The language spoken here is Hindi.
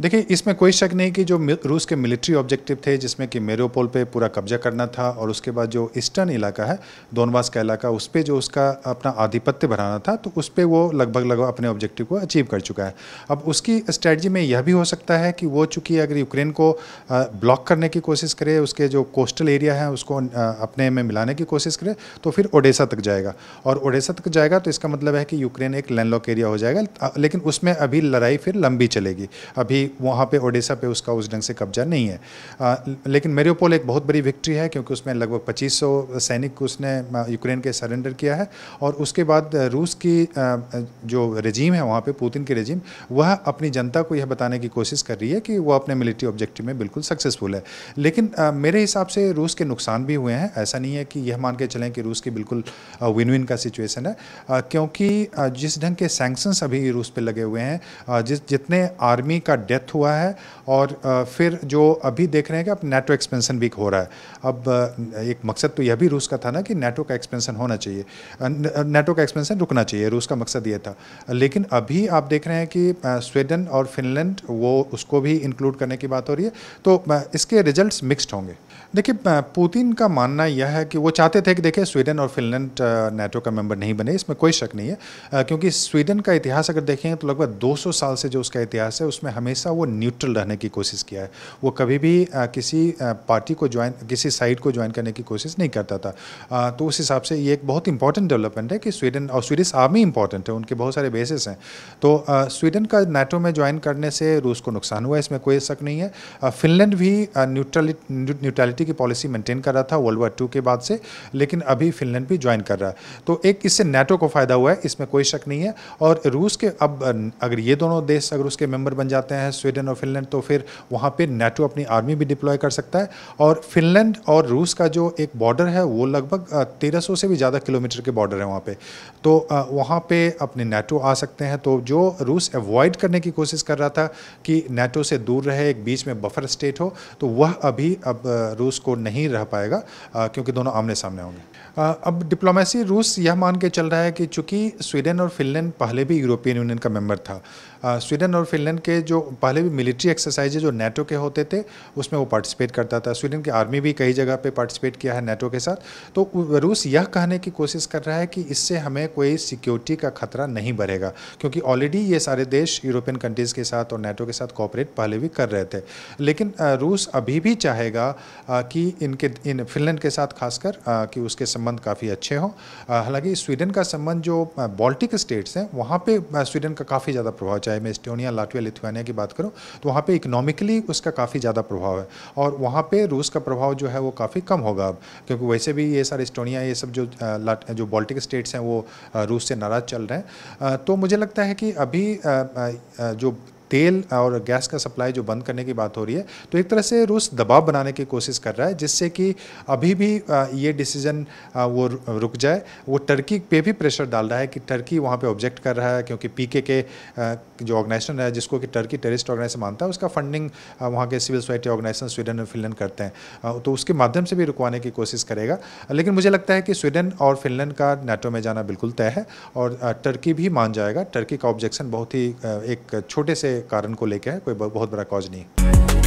देखिए, इसमें कोई शक नहीं कि जो रूस के मिलिट्री ऑब्जेक्टिव थे, जिसमें कि मेरियोपोल पे पूरा कब्जा करना था और उसके बाद जो ईस्टर्न इलाका है, दोनबास का इलाका, उस पे जो उसका अपना आधिपत्य बढ़ाना था, तो उस पे वो लगभग अपने ऑब्जेक्टिव को अचीव कर चुका है। अब उसकी स्ट्रेटजी में यह भी हो सकता है कि वो चूँकि अगर यूक्रेन को ब्लॉक करने की कोशिश करे, उसके जो कोस्टल एरिया है उसको अपने में मिलाने की कोशिश करे, तो फिर ओडेसा तक जाएगा, और ओडेसा तक जाएगा तो इसका मतलब है कि यूक्रेन एक लैंडलॉक एरिया हो जाएगा। लेकिन उसमें अभी लड़ाई फिर लंबी चलेगी। अभी वहाँ पे ओडेसा पे उसका उस ढंग से कब्जा नहीं है। लेकिन मेरियोपोल एक बहुत बड़ी विक्ट्री है, क्योंकि उसमें लगभग 2500 सैनिक उसने यूक्रेन के सरेंडर किया है। और उसके बाद रूस की जो रजीम है वहाँ पे, पुतिन की रजीम, वह अपनी जनता को यह बताने की कोशिश कर रही है कि वो अपने मिलिट्री ऑब्जेक्टिव में बिल्कुल सक्सेसफुल है। लेकिन मेरे हिसाब से रूस के नुकसान भी हुए हैं। ऐसा नहीं है कि यह मान के चलें कि रूस की बिल्कुल विन विन का सिचुएशन है, क्योंकि जिस ढंग के सैंक्शंस अभी रूस पे लगे हुए हैं, जितने आर्मी का डेथ हुआ है, और फिर जो अभी देख रहे हैं कि अब नेटो एक्सपेंशन भी हो रहा है। अब एक मकसद तो यह भी रूस का था ना कि नेटो का एक्सपेंशन होना चाहिए, नेटो का एक्सपेंशन रुकना चाहिए, रूस का मकसद ये था। लेकिन अभी आप देख रहे हैं कि स्वीडन और फिनलैंड, वो उसको भी इंक्लूड करने की बात हो रही है, तो इसके रिजल्ट्स मिक्स्ड होंगे। देखिए, पुतिन का मानना यह है कि वो चाहते थे कि देखिए स्वीडन और फिनलैंड नेटो का मेंबर नहीं बने, इसमें कोई शक नहीं है, क्योंकि स्वीडन का इतिहास अगर देखें तो लगभग 200 साल से जो उसका इतिहास है, उसमें हमेशा वो न्यूट्रल रहने की कोशिश किया है। वो कभी भी किसी पार्टी को ज्वाइन, किसी साइड को ज्वाइन करने की कोशिश नहीं करता था। तो उस हिसाब से ये एक बहुत इंपॉर्टेंट डेवलपमेंट है कि स्वीडन और स्वीडिश आर्मी इंपॉर्टेंट है, उनके बहुत सारे बेसिस हैं। तो स्वीडन का नेटो में ज्वाइन करने से रूस को नुकसान हुआ, इसमें कोई शक नहीं है। फिनलैंड भी न्यूट्रलिटी की पॉलिसी मेंटेन कर रहा था वर्ल्ड वॉर 2 के बाद से, लेकिन अभी फिनलैंड भी ज्वाइन कर रहा है। तो एक इससे नेटो को फायदा हुआ है, इसमें कोई शक नहीं है। और रूस के अब अगर ये दोनों देश अगर उसके मेंबर बन जाते हैं, स्वीडन और फिनलैंड, तो फिर वहाँ पे नेटो अपनी आर्मी भी डिप्लॉय कर सकता है। और फिनलैंड और रूस का जो एक बॉर्डर है, वो लगभग 1300 से भी ज़्यादा किलोमीटर के बॉर्डर है वहाँ पे, तो वहाँ पे अपने नेटो आ सकते हैं। तो जो रूस अवॉइड करने की कोशिश कर रहा था कि नेटो से दूर रहे, एक बीच में बफर स्टेट हो, तो वह अभी अब रूस को नहीं रह पाएगा, क्योंकि दोनों आमने सामने होंगे। अब डिप्लोमेसी, रूस यह मान के चल रहा है कि चूंकि स्वीडन और फिनलैंड पहले भी यूरोपियन यूनियन का मेंबर था, स्वीडन और फिनलैंड के जो पहले भी मिलिट्री एक्सरसाइज जो नेटो के होते थे, उसमें वो पार्टिसिपेट करता था। स्वीडन की आर्मी भी कई जगह पे पार्टिसिपेट किया है नेटो के साथ। तो रूस यह कहने की कोशिश कर रहा है कि इससे हमें कोई सिक्योरिटी का खतरा नहीं बढ़ेगा, क्योंकि ऑलरेडी ये सारे देश यूरोपियन कंट्रीज़ के साथ और नेटो के साथ कोऑपरेट पहले भी कर रहे थे। लेकिन रूस अभी भी चाहेगा कि इन फिनलैंड के साथ खासकर कि उसके संबंध काफ़ी अच्छे हों। हालांकि स्वीडन का संबंध जो बाल्टिक स्टेट्स हैं, वहाँ पे स्वीडन का काफ़ी ज़्यादा प्रभाव, चाहे मैं एस्टोनिया, लाटविया, लिथुआनिया की बात करूँ, तो वहाँ पे इकोनॉमिकली उसका काफ़ी ज़्यादा प्रभाव है। और वहाँ पे रूस का प्रभाव जो है वो काफ़ी कम होगा अब, क्योंकि वैसे भी ये सारे एस्टोनिया, ये सब जो बाल्टिक स्टेट्स हैं, वो रूस से नाराज़ चल रहे हैं। तो मुझे लगता है कि अभी जो तेल और गैस का सप्लाई जो बंद करने की बात हो रही है, तो एक तरह से रूस दबाव बनाने की कोशिश कर रहा है, जिससे कि अभी भी ये डिसीजन वो रुक जाए। वो टर्की पे भी प्रेशर डाल रहा है कि टर्की वहाँ पे ऑब्जेक्ट कर रहा है, क्योंकि पीकेके जो ऑर्गेनाइजेशन है, जिसको कि टर्की टेररिस्ट ऑर्गेनाइजेशन मानता है, उसका फंडिंग वहाँ के सिविल सोसाइटी ऑर्गेनाइजेशन स्वीडन और फिनलैंड करते हैं। तो उसके माध्यम से भी रुकवाने की कोशिश करेगा। लेकिन मुझे लगता है कि स्वीडन और फिनलैंड का नेटो में जाना बिल्कुल तय है, और टर्की भी मान जाएगा। टर्की का ऑब्जेक्शन बहुत ही एक छोटे से कारण को लेकर है, कोई बहुत बड़ा कॉज नहीं।